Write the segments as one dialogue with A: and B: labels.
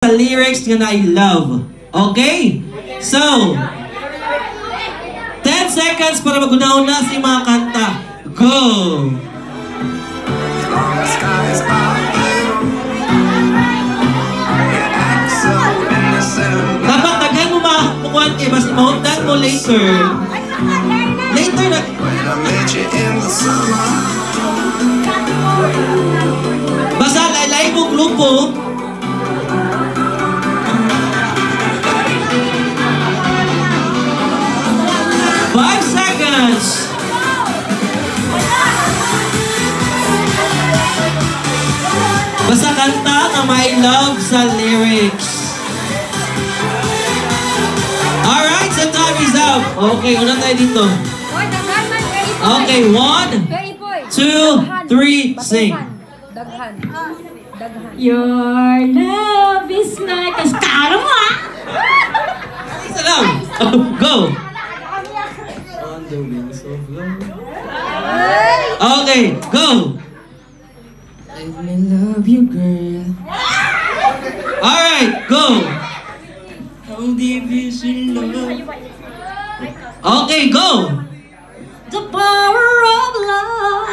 A: Sa lyrics nga na I love. Okay? So, 10 seconds para magunaw na si mga kanta. Go! Dapat tagal mo makukuhan kayo, mas mahundan mo later. Later na... Basta lalay mo grupo. Basta kanta na may love sa lyrics. Alright, so time is up. Okay, una tayo dito. Okay, 1, 2, 3, sing.
B: Your love is like a star mo ah!
A: Isa lang. Go! On the wings of love. Okay, go! Let me love you, girl. Alright, go! How deep is your love? Okay, go!
B: The power of love.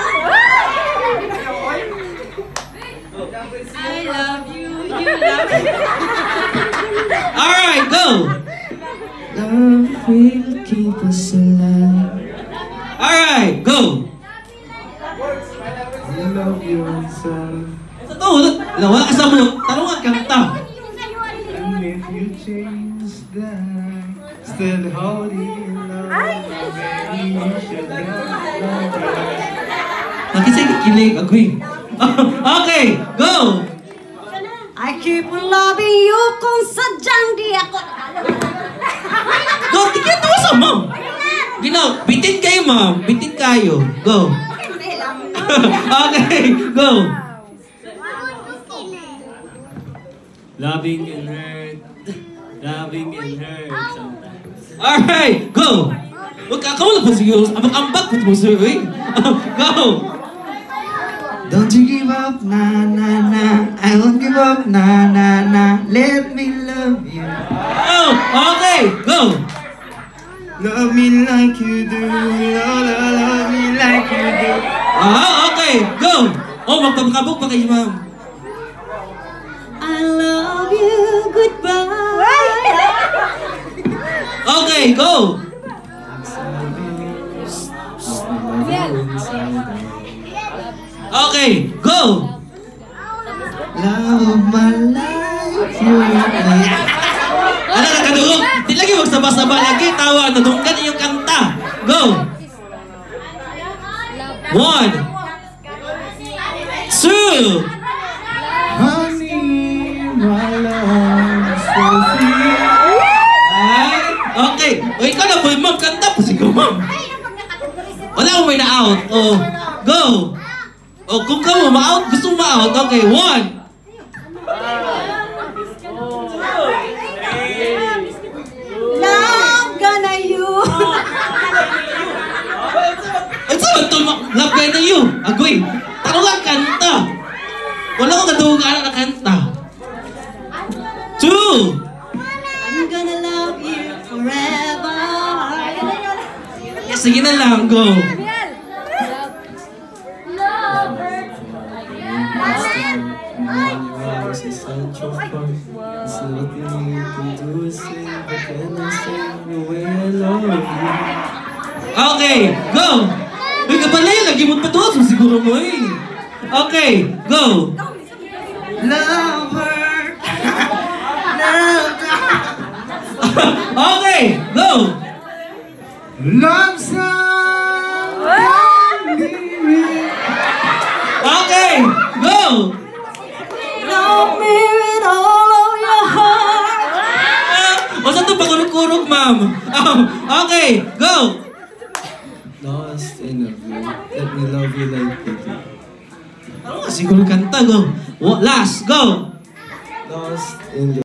B: I love you, you love me.
A: Alright, go! Love will keep us alive. Alright, go! I love you inside. Ito, wala ka sa mo. Tanungan kanta. And if you change that, still holding love, maybe you should love. Kasi kikilig, agoy. Okay, go!
B: I keep loving you kung sadyang di ako.
A: Go, tigyan ito sa mo. Ginaw, bitin kayo ma'am. Bitin kayo. Go. Okay, go. Loving and hurt. Loving and hurt sometimes. Alright, go. Huwag ka wala pa siguro. Ambak-ambak pa mo sir. Go. Don't you give up, na na na. I won't give up, na na na. Let me love you. Oh, okay, go. Love me like you do. Love me like you do. Okay, go. Oh, magpapakabog pa kayo, ma'am.
B: I love you, goodbye.
A: Okay, go. Okay, go! Love of my life, you ano na kadugog? Di lagi magsaba-saba lagi. Tawa, nadunggan iyong kanta. Go! 1, 2 Honey, my love, so sweet. Okay. O, ikaw na po, ma'am. Kanta po sigaw, ma'am. Wala mo may na-out. Oh, go! Oh, kung ka mo, ma-out, gusto mo ma-out. Okay, 1.
B: Love gonna you.
A: Ay, saan ito? Love gonna you. Agoy, tanong kanta. Wala ko kadugaan na kanta. 2.
B: I'm gonna love you forever.
A: Sige na lang, go. Okay, go! Uy, kapalay, lagi mo pa doon. Siguro mo eh. Okay, go! Lover! Okay, go! Love song! Okay, go!
B: Love me with all of your heart.
A: O saan ito pagurog-kurog, ma'am? Okay, go! Lost in a view, let me love you like you do. Ano nga siguro kanta, go. Last, go! Lost in the